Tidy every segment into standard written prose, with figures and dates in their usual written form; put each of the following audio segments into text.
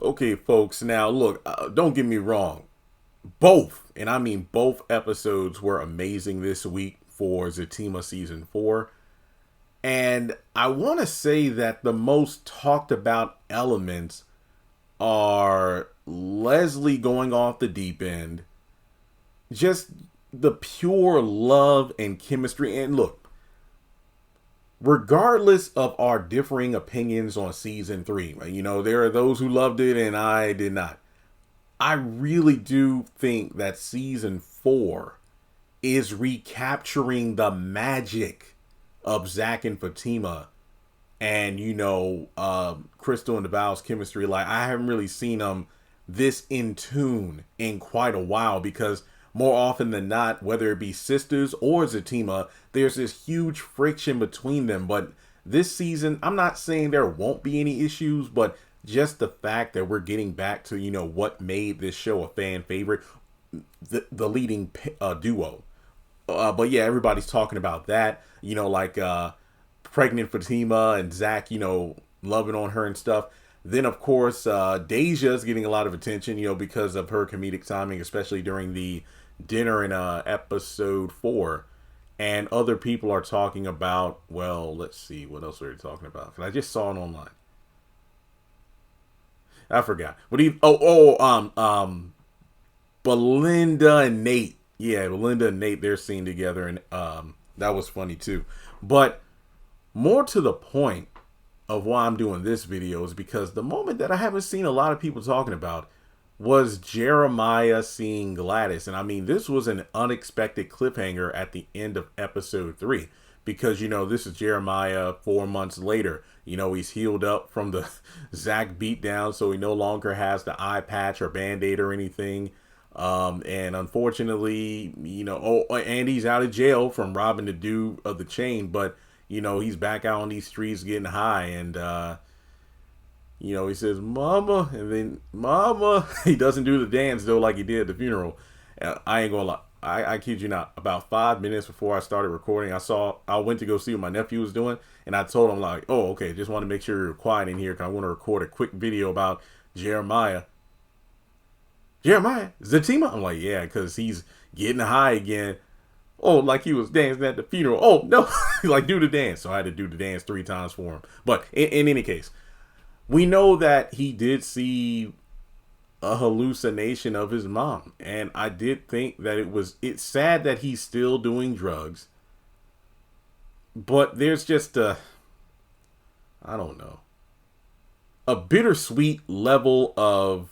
Okay, folks. Now, look, don't get me wrong. Both, and I mean both episodes were amazing this week for Zatima season 4. And I want to say that the most talked about elements are Leslie going off the deep end, just the pure love and chemistry. And look, regardless of our differing opinions on season 3, there are those who loved it and I did not. I really do think that season 4 is recapturing the magic of Zach and Fatima and, Crystal and DeVal's chemistry. Like, I haven't really seen them this in tune in quite a while, because more often than not, whether it be Sistas or Zatima, there's this huge friction between them. But this season, I'm not saying there won't be any issues, but just the fact that we're getting back to, what made this show a fan favorite, the leading duo. But yeah, everybody's talking about that, pregnant Fatima and Zach, loving on her and stuff. Then, of course, Deja's getting a lot of attention, because of her comedic timing, especially during the dinner in episode 4. And other people are talking about, well, let's see, what else are they talking about? Because I just saw it online. I forgot. But Belinda and Nate. Yeah, Belinda and Nate, they're seen together, and that was funny too. But more to the point of why I'm doing this video is because the moment that I haven't seen a lot of people talking about was Jeremiah seeing Gladys. And I mean, this was an unexpected cliffhanger at the end of episode 3. Because, this is Jeremiah 4 months later. He's healed up from the Zach beatdown, so he no longer has the eye patch or band-aid or anything. And unfortunately, and he's out of jail from robbing the dude of the chain. But, he's back out on these streets getting high. And, he says, Mama. And then, Mama. He doesn't do the dance, though, like he did at the funeral. I ain't gonna lie. I kid you not, about 5 minutes before I started recording, I went to go see what my nephew was doing, and I told him, like, oh, okay, just want to make sure you're quiet in here, because I want to record a quick video about Jeremiah. Jeremiah? Zatima? I'm like, yeah, because he's getting high again. Oh, like he was dancing at the funeral. Oh, no. Like, do the dance. So I had to do the dance 3 times for him. But in any case, we know that he did see a hallucination of his mom, and I did think that it's sad that he's still doing drugs, but there's just I don't know, a bittersweet level of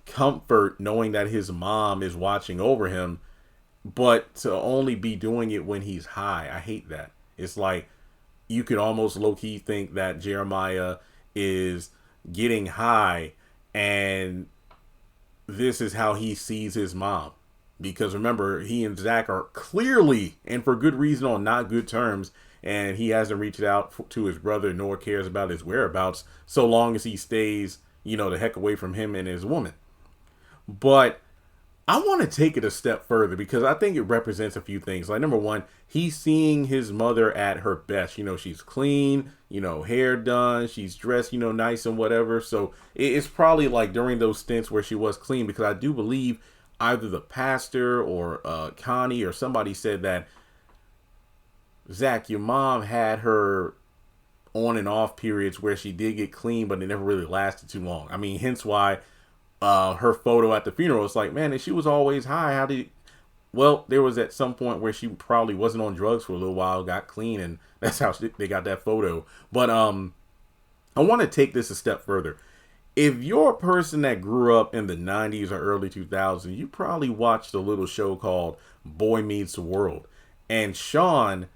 comfort knowing that his mom is watching over him, but to only be doing it when he's high. I hate that. It's like you could almost low-key think that Jeremiah is getting high and this is how he sees his mom. Because remember, he and Zach are clearly, and for good reason, on not good terms. And he hasn't reached out to his brother, nor cares about his whereabouts, so long as he stays, the heck away from him and his woman. But I want to take it a step further, because I think it represents a few things. Like, number one, he's seeing his mother at her best. She's clean, hair done, she's dressed, nice and whatever. So it's probably like during those stints where she was clean, because I do believe either the pastor or Connie or somebody said that, Zach, your mom had her on and off periods where she did get clean, but it never really lasted too long. I mean, hence why her photo at the funeral, it's like, man, if she was always high, well, there was at some point where she probably wasn't on drugs for a little while, got clean, and that's how they got that photo. But I want to take this a step further. If you're a person that grew up in the 90s or early 2000s, you probably watched a little show called Boy Meets World. And Sean,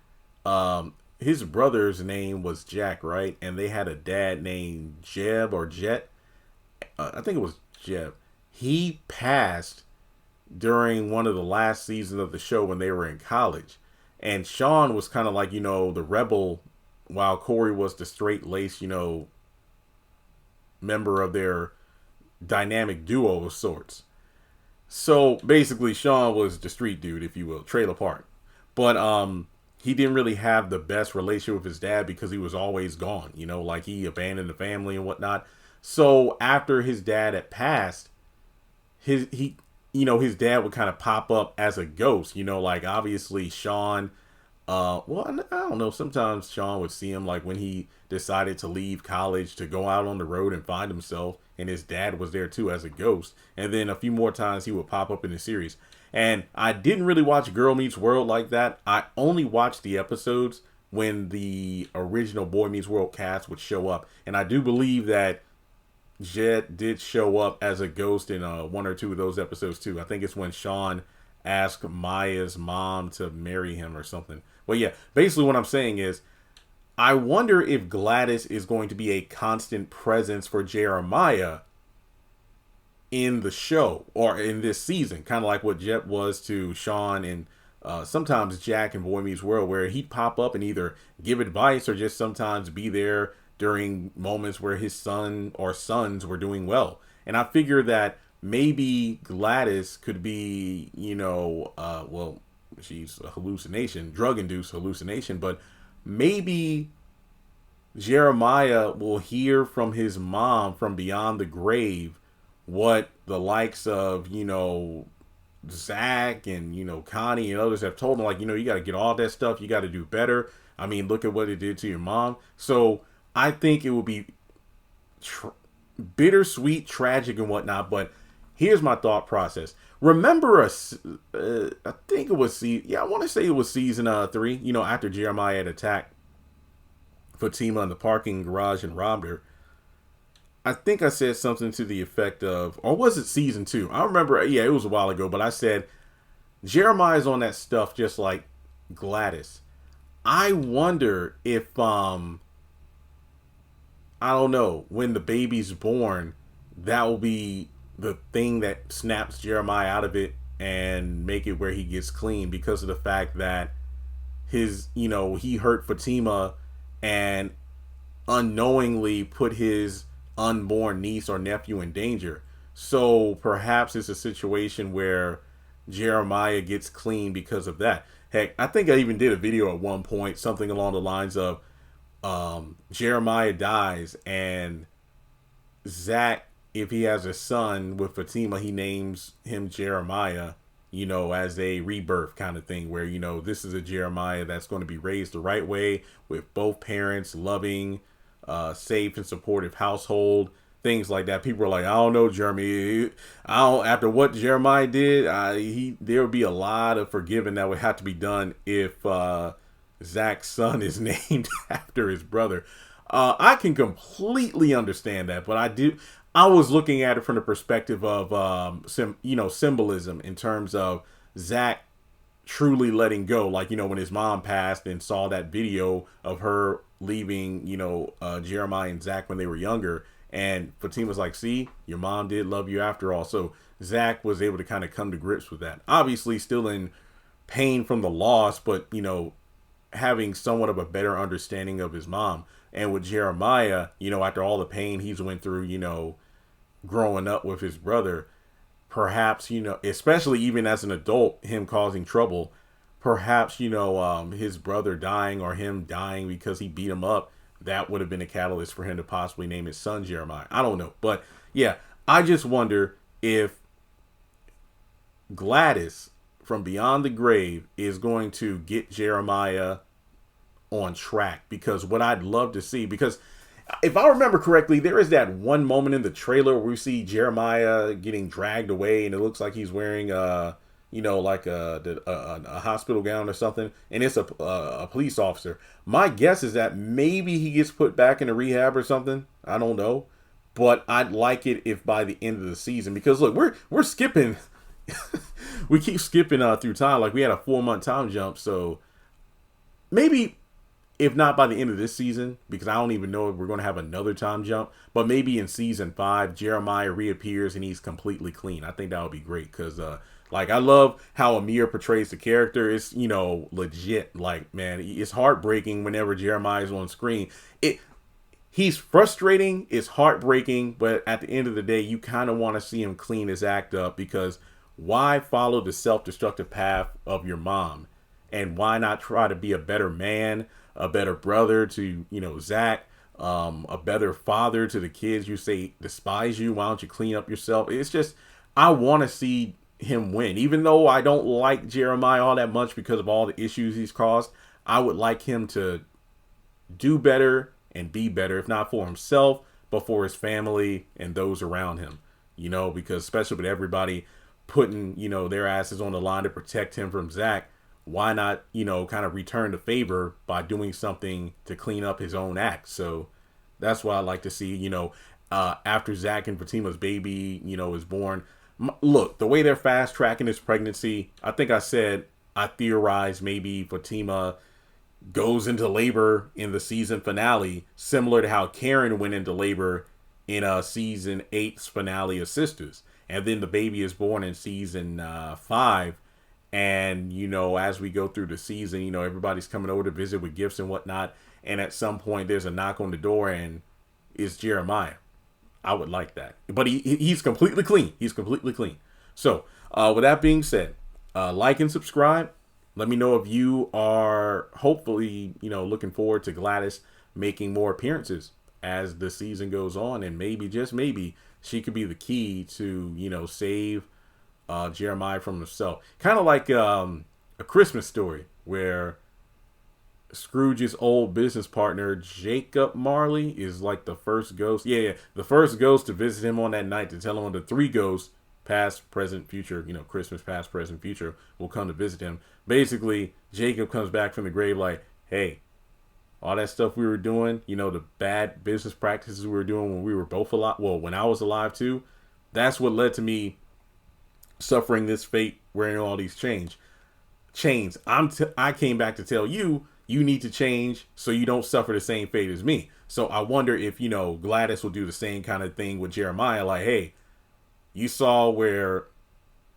his brother's name was Jack, right? And they had a dad named Jeb or Jet. I think it was Jeb. He passed during one of the last seasons of the show when they were in college. And Sean was kind of like, the rebel, while Corey was the straight-laced, member of their dynamic duo of sorts. So basically, Sean was the street dude, if you will, trailer park. But he didn't really have the best relationship with his dad because he was always gone, like he abandoned the family and whatnot. So after his dad had passed, his dad would kind of pop up as a ghost. Like obviously Sean. Well, I don't know. Sometimes Sean would see him like when he decided to leave college to go out on the road and find himself, and his dad was there too as a ghost. And then a few more times he would pop up in the series. And I didn't really watch Girl Meets World like that. I only watched the episodes when the original Boy Meets World cast would show up. And I do believe that Jet did show up as a ghost in one or two of those episodes too. I think it's when Sean asked Maya's mom to marry him or something. But yeah, basically what I'm saying is I wonder if Gladys is going to be a constant presence for Jeremiah in the show or in this season, kind of like what Jet was to Sean and sometimes Jack in Boy Meets World, where he'd pop up and either give advice or just sometimes be there during moments where his son or sons were doing well. And I figure that maybe Gladys could be, well, she's a hallucination, drug-induced hallucination, but maybe Jeremiah will hear from his mom from beyond the grave what the likes of, Zach and, Connie and others have told him, like, you got to get all that stuff. You got to do better. I mean, look at what it did to your mom. So I think it will be bittersweet, tragic, and whatnot. But here's my thought process. Remember, I think it was, I want to say it was season 3, after Jeremiah had attacked Fatima in the parking garage and robbed her. I think I said something to the effect of, or was it season 2? I remember, it was a while ago, but I said, Jeremiah's on that stuff just like Gladys. I wonder if, I don't know, when the baby's born, that will be the thing that snaps Jeremiah out of it and make it where he gets clean, because of the fact that he hurt Fatima and unknowingly put his unborn niece or nephew in danger. So perhaps it's a situation where Jeremiah gets clean because of that. Heck, I think I even did a video at one point, something along the lines of Jeremiah dies and Zach, if he has a son with Fatima, he names him Jeremiah, as a rebirth kind of thing where, this is a Jeremiah that's going to be raised the right way with both parents, loving, safe and supportive household, things like that. People are like, I don't know, Jeremy. After what Jeremiah did, there would be a lot of forgiving that would have to be done if Zach's son is named after his brother. I can completely understand that, but I was looking at it from the perspective of symbolism in terms of Zach truly letting go, like when his mom passed and saw that video of her leaving Jeremiah and Zach when they were younger, and Fatima's like, see, your mom did love you after all. So Zach was able to kind of come to grips with that, obviously still in pain from the loss, but having somewhat of a better understanding of his mom. And with Jeremiah, after all the pain he's went through, growing up with his brother, perhaps, especially even as an adult, him causing trouble, perhaps, his brother dying or him dying because he beat him up, that would have been a catalyst for him to possibly name his son Jeremiah. I don't know. But yeah, I just wonder if Gladys from beyond the grave is going to get Jeremiah on track, because what I'd love to see, because if I remember correctly, there is that one moment in the trailer where we see Jeremiah getting dragged away and it looks like he's wearing like a hospital gown or something, and it's a police officer. My guess is that maybe he gets put back into rehab or something. I don't know, but I'd like it if by the end of the season, because look, we're skipping we keep skipping through time. Like we had a 4-month time jump, so maybe if not by the end of this season, because I don't even know if we're going to have another time jump, but maybe in season 5, Jeremiah reappears and he's completely clean. I think that would be great, because I love how Amir portrays the character. It's, legit. Like, man, it's heartbreaking whenever Jeremiah's on screen. He's frustrating, it's heartbreaking, but at the end of the day, you kind of want to see him clean his act up, because why follow the self-destructive path of your mom? And why not try to be a better man, a better brother to, Zach, a better father to the kids you say despise you. Why don't you clean up yourself? It's just, I want to see him win. Even though I don't like Jeremiah all that much because of all the issues he's caused, I would like him to do better and be better, if not for himself, but for his family and those around him. You know, because especially with everybody putting, you know, their asses on the line to protect him from Zach, why not, you know, kind of return the favor by doing something to clean up his own act? So that's what I like to see, you know, after Zach and Fatima's baby, you know, is born. Look, the way they're fast tracking his pregnancy, I think I said, I theorized maybe Fatima goes into labor in the season finale, similar to how Karen went into labor in season 8's finale of Sisters. And then the baby is born in season 5. And, you know, as we go through the season, you know, everybody's coming over to visit with gifts and whatnot. And at some point, there's a knock on the door and it's Jeremiah. I would like that. But he's completely clean. He's completely clean. So, with that being said, like and subscribe. Let me know if you are hopefully, you know, looking forward to Gladys making more appearances as the season goes on. And maybe, just maybe, she could be the key to, you know, save Jeremiah from himself. Kind of like A Christmas Story, where Scrooge's old business partner, Jacob Marley, is like the first ghost. Yeah, the first ghost to visit him on that night to tell him the 3 ghosts, past, present, future, you know, Christmas, past, present, future, will come to visit him. Basically, Jacob comes back from the grave like, hey, all that stuff we were doing, you know, the bad business practices we were doing when we were both alive, well, when I was alive too, that's what led to me suffering this fate, wearing all these chains. I came back to tell you, you need to change so you don't suffer the same fate as me. So I wonder if, you know, Gladys will do the same kind of thing with Jeremiah. Like, hey, you saw where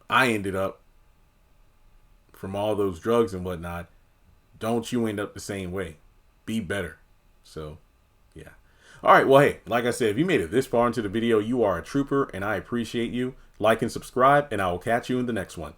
I ended up from all those drugs and whatnot. Don't you end up the same way. Be better. So, yeah. All right. Well, hey, like I said, if you made it this far into the video, you are a trooper and I appreciate you. Like and subscribe, and I will catch you in the next one.